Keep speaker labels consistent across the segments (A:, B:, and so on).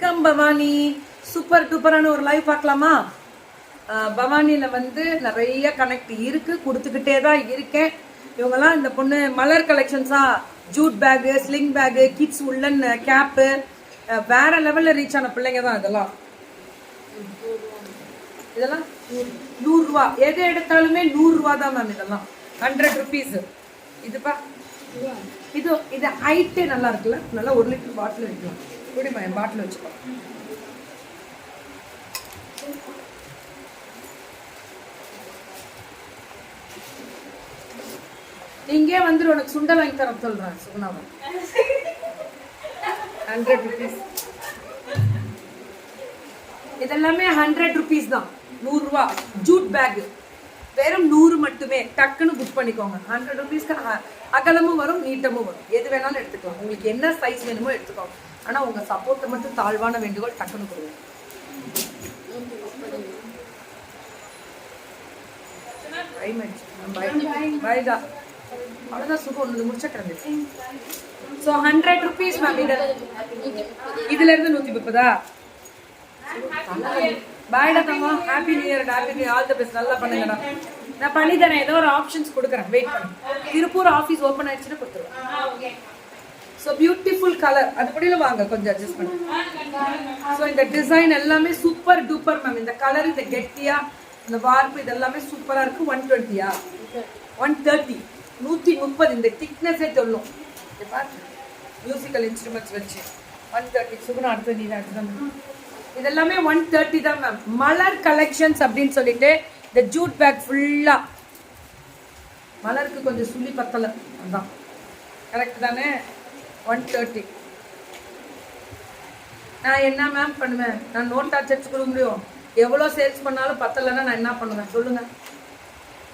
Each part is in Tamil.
A: வணக்கம் பவானி. சூப்பர் டூப்பரான ஒரு லைவ் பார்க்கலாமா? பவானியில் வந்து நிறைய கனெக்ட் இருக்கு, கொடுத்துக்கிட்டே தான் இருக்கேன். இவங்கெல்லாம் இந்த பொண்ணு மலர் கலெக்ஷன்ஸா, jute bag, sling bag, kids உள்ளன் கேப்பு, வேற லெவல்ல ரீச் ஆன பிள்ளைங்க தான் இதெல்லாம். 100 ரூபா, எது எடுத்தாலுமே 100 ரூபா தான் மேம். இதெல்லாம் 100 rupees. இதுப்பா இது ஹைட்டே நல்லா இருக்குல்ல, நல்லா 1 லிட்டர் பாட்டில் வைக்கலாம். குடிமா, என் பாட்டில் வச்சுக்கோ. இங்கே வந்துடும், உனக்கு சுண்டல் வாங்கி தர சொல்றேன் சுகுணாவன். 100 rupees. இதெல்லாமே 100 rupees தான். 100 ரூபா ஜூட் பேக், வெறும் 100 மட்டுமே. டக்குன்னு புக் பண்ணிக்கோங்க. 100 rupeesக்கு அகலமும் வரும், நீட்டமும் வரும். எது வேணாலும் எடுத்துக்கோங்க, உங்களுக்கு என்ன சைஸ் வேணுமோ எடுத்துக்கோங்க. ஆனா உங்க சப்போர்ட்டை மட்டும் தாழ்வான வேண்டுகோள், டக்குன்னு கொடுங்க. அவ்வளவுதான் சுகம், ஒன்று முடிச்சிட்டு. So 100 rupees ma'am. இதுல இருந்து 130. பாய்டா தங்கம், happy new year. Happy new, all the best. நல்லா பண்ணுங்கடா. நான் பண்ணி தரேன், ஏதோ ஒரு ஆப்ஷன்ஸ் கொடுக்குறேன், வெயிட் பண்ணு. திருப்பூர் ஆஃபீஸ் ஓப்பன் ஆயிடுச்சுன்னு கொடுத்துருவேன். ஸோ பியூட்டிஃபுல் கலர், அது படியில வாங்க, கொஞ்சம் அட்ஜஸ்ட் பண்ணு. ஸோ இந்த டிசைன் எல்லாமே சூப்பர் டூப்பர் மேம். இந்த கலர், இந்த கெட்டியா, இந்த வார்ப்பு, இது எல்லாமே சூப்பரா இருக்கு. 120 130 130. இந்த திக்னஸே சொல்லும். மியூசிக்கல் இன்ஸ்ட்ருமெண்ட்ஸ் வச்சு 130. சுகுணா அடுத்து நீ தான். இதெல்லாமே 130 தான் மேம். மலர் கலெக்ஷன்ஸ் அப்படின்னு சொல்லிட்டு இந்த ஜூட் பேக் ஃபுல்லா. மலருக்கு கொஞ்சம் சுழி பத்தல, அதான் கரெக்ட் தானே. 130. நான் என்ன மேம் பண்ணுவேன்? நான் நோட்டா சர்ச் கொடுக்க முடியும்? எவ்வளோ சேல்ஸ் பண்ணாலும் பத்தலைன்னா நான் என்ன பண்ணுவேன் சொல்லுங்க?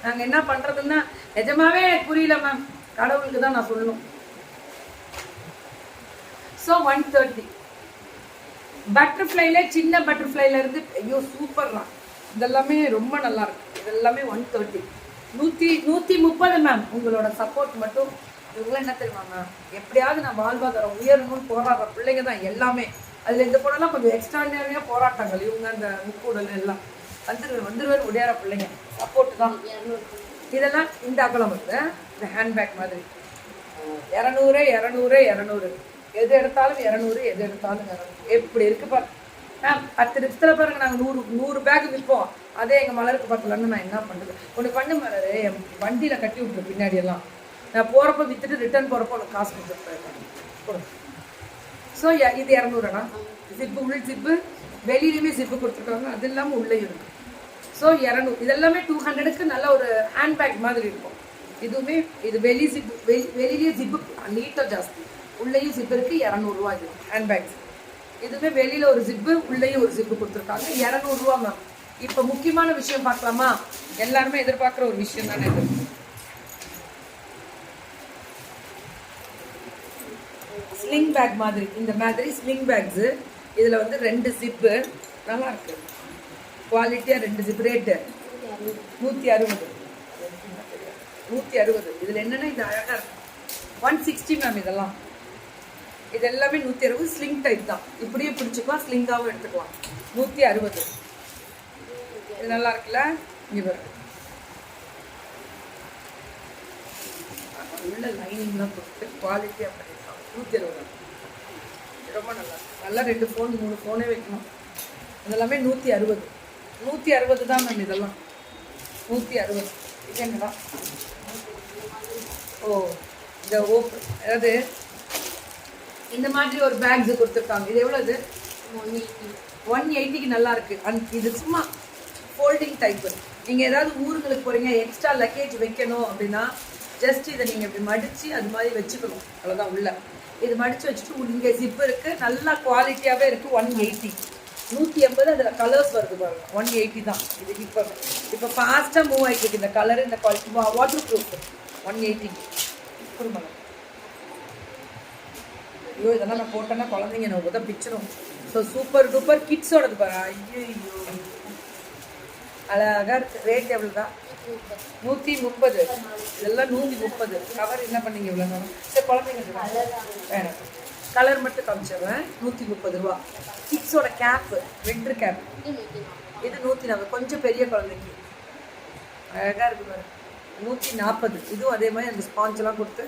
A: நாங்கள் என்ன பண்றதுன்னா நிஜமாவே புரியல மேம், கடவுளுக்கு தான் நான் சொல்லணும். ஸோ 130. பட்டர்ஃப்ளைல, சின்ன பட்டர்ஃப்ளைல இருந்து ஐயோ சூப்பர்லாம், இதெல்லாமே ரொம்ப நல்லா இருக்கு. இதெல்லாமே 130. 130 மேம். உங்களோட சப்போர்ட் மட்டும். இவங்களாம் என்ன தெரியுமா மேம், எப்படியாவது நான் வாழ்வாதாரம் உயரணும்னு போராடுற பிள்ளைங்க தான் எல்லாமே. அதுல இந்த பொண்ணெல்லாம் கொஞ்சம் எக்ஸ்ட்ராடினரியா போராட்டங்கள். இவங்க அந்த முக்கூடல் எல்லாம் வந்துருவேன் உடையார பிள்ளைங்க. சப்போர்ட் தான். இதெல்லாம் இந்த அகலம் வந்து இந்த ஹேண்ட்பேக் மாதிரி 200 200 200. எது எடுத்தாலும் 200, எது எடுத்தாலும் 200. எப்படி இருக்கு பாரு மேம். 10 நிமிஷத்துல பாருங்க, நாங்கள் 100 பேக் விற்போம். அதே எங்க மலருக்கு பத்தலன்னு நான் என்ன பண்றது? ஒன்று பண்ணு மலரு, என் வண்டியில கட்டி விட்டுரு பின்னாடி எல்லாம். நான் போறப்ப வித்துட்டு ரிட்டர்ன் போறப்போ உனக்கு காசு கொடுத்துட்டு போயிருக்கேன். ஸோ இது 200. ஜிப்பு, உள் ஜிப்பு, வெளியிலுமே ஜிப்பு கொடுத்துருக்காங்க, அது இல்லாமல் உள்ளேயும் இருக்கு. ஸோ 200. இதெல்லாமே 200க்கு நல்ல ஒரு ஹேண்ட்பேக் மாதிரி இருக்கும். இதுவுமே இது வெளி ஜிப்பு, வெளியிலேயே ஜிப்பு நீட்டாக ஜாஸ்தி, உள்ளேயும் ஜிப்பு இருக்கு. 200 ரூபா இது ஹேண்ட்பேக்ஸ். இதுவே வெளியில ஒரு ஜிப்பு, உள்ளேயும் ஒரு ஜிப்பு கொடுத்துருக்காங்க. 200 ரூபா மேம். இப்போ முக்கியமான விஷயம் பார்க்கலாமா? எல்லாருமே எதிர்பார்க்குற ஒரு விஷயம் தானே இது. ஸ்லிங் பேக் மாதிரி, இந்த மாதிரி ஸ்லிங் பேக்ஸ். இதுல வந்து 2 ஜிப்பு நல்லா இருக்கு, குவாலிட்டியா 2 ஜிப். ரேட்டு 160. 160. இதுல என்னன்னா இது அழகா இருக்கு. 160 மேம். இதெல்லாம் இது எல்லாமே 160. ஸ்லிங் டைப் தான், இப்படியே பிடிச்சிக்கலாம், ஸ்லிங்காவும் எடுத்துக்கலாம். 160. இது நல்லா இருக்குல்ல. இங்க பாருங்க, உள்ள லைனிங்லாம் கொடுத்து குவாலிட்டியா பண்ணிருக்காங்க. 160 ரொம்ப நல்லா இருக்கு. நல்லா 2 ஃபோன் 3 ஃபோனே வைக்கணும். இதெல்லாமே 160. 160 தான் மேம். இதெல்லாம் 160. இது என்னடா? ஓ, இந்த ஓப்பன், அதாவது இந்த மாதிரி ஒரு பேக்ஸ் கொடுத்துருக்காங்க. இது எவ்வளவு? 180க்கு நல்லா இருக்கு. இது சும்மா ஃபோல்டிங் டைப்பு. நீங்க ஏதாவது ஊருங்களுக்கு போறீங்க, எக்ஸ்ட்ரா லக்கேஜ் வைக்கணும் அப்படின்னா ஜஸ்ட் இதை நீங்க இப்படி மடிச்சு அது மாதிரி வச்சுக்கணும், அவ்வளவுதான். உள்ள இது மடிச்சு வச்சுட்டு இங்க ஜிப் இருக்கு, நல்லா குவாலிட்டியாவே இருக்கு. 180. 180. அதுல கலர்ஸ் வருது பாருங்க. 180 தான் இது. இப்போ ஃபாஸ்டா மூவ் ஆயிட்டு இருக்கு இந்த கலர், இந்த குவாலிட்டி. Water proof 180. ஐயோ, இதெல்லாம் நான் போட்டேன்னா குழந்தைங்க நான் உதவி பிச்சிடும். ஸோ சூப்பர் டூப்பர் கிட்ஸோடது பாரு. ஐயோ அழகா இருக்கு. ரேட் எவ்வளோதான்? 130. இதெல்லாம் 130. கவர் என்ன பண்ணீங்க இவ்வளோ நேரம்? சரி குழந்தைங்க வேணாம். கலர் மட்டும் காமிச்சிடுறேன். 130 ரூபா. கிட்ஸோட கேப்பு, வின்டர் கேப், இது 140. கொஞ்சம் பெரிய குழந்தைக்கு அழகாக இருக்கு பாரு. 140. இதுவும் அதே மாதிரி அந்த ஸ்பாஞ்செல்லாம் கொடுத்து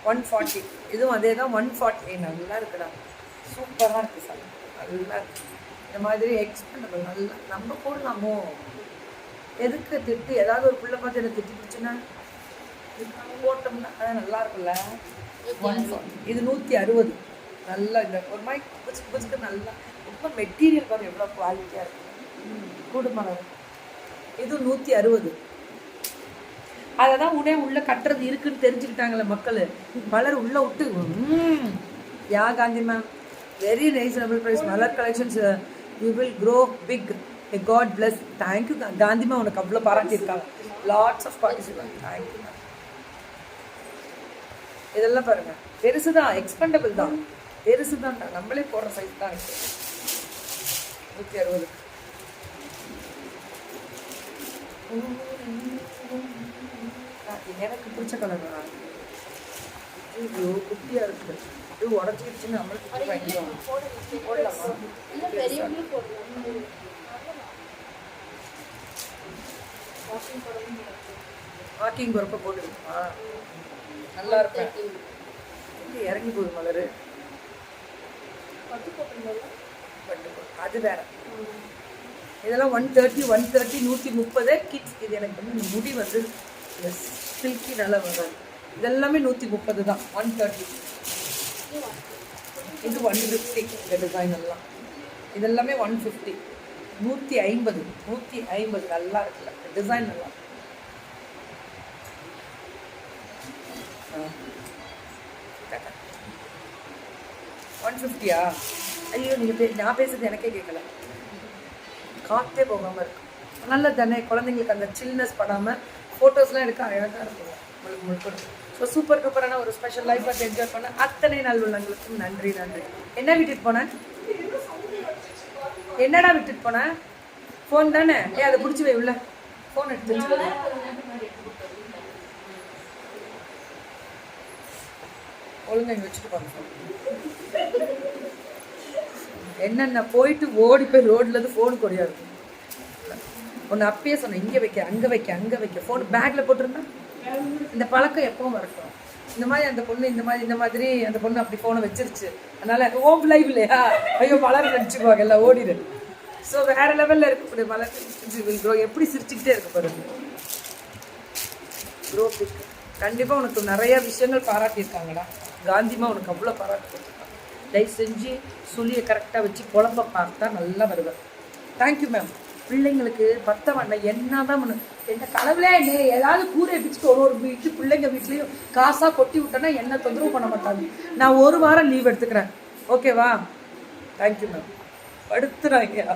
A: 140. இதுவும் அதே தான் 140. நல்லா இருக்குடா, சூப்பராக இருக்குது சார், நல்லா இருக்கு. இந்த மாதிரி எக்ஸ்பெண்டபிள் நல்லா நம்ம போடலாமோ? எதுக்கு திட்டு? ஏதாவது ஒரு பிள்ளை பார்த்து எனக்கு திட்டி பிடிச்சுன்னா போட்டோம்னா அதான் நல்லா இருக்குல்ல. இது 160. நல்லா இந்த ஒரு மாதிரி புதுக்கு நல்லா ரொம்ப மெட்டீரியல் பாருங்க எவ்வளோ குவாலிட்டியாக இருக்குது. கூடுமான இது 160. அதை தான் உள்ள கட்டுறது இருக்குன்னு தெரிஞ்சுக்கிட்டாங்களே மக்கள். மலர் உள்ள விட்டு யா Gandhi ma'am, very reasonable price. Malar collections you will grow big. God bless. Thank you Gandhi ma'am, உனக்கு அவ்வளோ பாராட்டியிருக்காங்க. Lots of participate. Thank you ma'am. இதெல்லாம் பாருங்க பெருசு தான், எக்ஸ்பெண்டபிள் தான், பெருசு தான், நம்மளே போடுற சைஸ் தான் இருக்கு. 160. எனக்கு பிடிச்ச கலர் தான். ஐயோ குட்டியாக இருக்குது, இது உடஞ்சிடுச்சுன்னு நம்மளுக்கு வாங்கிடுவோம். போடலாமா? வாக்கிங் போகிறப்ப போட்டுருமா? நல்லா இருப்பேன். இறங்கி போகுது மலர். அது வேற. இதெல்லாம் 130, 130. கிட்ஸ். இது எனக்கு வந்து இந்த முடி வந்து சில்கி நல்லா வரும். இதெல்லாமே 130 தான். 130. இது 150. இந்த டிசைன் எல்லாம் இதெல்லாமே 150. 150. 150 நல்லா இருக்குல்ல டிசைன். நல்லா 150யா? ஐயோ நீங்கள் நான் பேசுறது எனக்கே கேட்கல, காற்றே போகாமல் இருக்கு. நல்லது தானே, குழந்தைங்களுக்கு அந்த சில்னஸ் படாமல் ஃபோட்டோஸ்லாம் எடுக்க அழகாக இருக்கும் முழுக்க. ஸோ சூப்பர் டூப்பரான ஒரு ஸ்பெஷல் லைஃப் பார்த்து என்ஜாய் பண்ண அத்தனை நல்லுள்ளங்களுக்கும் நன்றி. என்ன விட்டுட்டு போனேன்? என்னடா விட்டுட்டு போனேன்? ஃபோன் தானே. அதை பிடிச்சி வை உள்ள. ஃபோன் எடுத்து ஒழுங்கா இங்கே வச்சுட்டு போங்க. என்னென்ன போயிட்டு ஓடி போய் ரோட்ல இருந்து ஃபோன் கொடியா இருக்கும். ஒன்று அப்பயே சொன்னேன், இங்கே வைக்க அங்கே வைக்க ஃபோன் பேக்கில் போட்டிருந்தா. இந்த பழக்கம் எப்பவும் வரட்டும். இந்த மாதிரி அந்த பொண்ணு இந்த மாதிரி அந்த பொண்ணு அப்படி ஃபோனை வச்சிருச்சு, அதனால ஓம் லைவ் இல்லையா, ஐயோ மலர் நினச்சிக்குவாங்க எல்லாம் ஓடிடு. ஸோ வேற லெவலில் இருக்கக்கூடிய மலர் எப்படி சிரிச்சுக்கிட்டே இருக்க பாருங்க. Grow big. கண்டிப்பாக உனக்கு நிறைய விஷயங்கள் பாராட்டியிருக்காங்கடா. காந்திமா உனக்கு அவ்வளோ பாராட்டு கொடுத்துருக்காங்க. தயவு செஞ்சு சொல்லியை கரெக்டாக வச்சு குழம்ப பார்த்தா நல்லா வருவேன். Thank you ma'am. பிள்ளைங்களுக்கு பத்த வேண்டாம் என்ன தான் பண்ணு. என்ன கனவுல என்ன ஏதாவது கூரை பிச்சுட்டு ஒரு வீட்டு பிள்ளைங்க வீட்லேயும் காசாக கொட்டி விட்டோன்னா என்ன தொந்தரவு பண்ண மாட்டாங்க. நான் 1 வாரம் லீவ் எடுத்துக்கிறேன், ஓகேவா? Thank you ma'am. படுத்துறாங்க.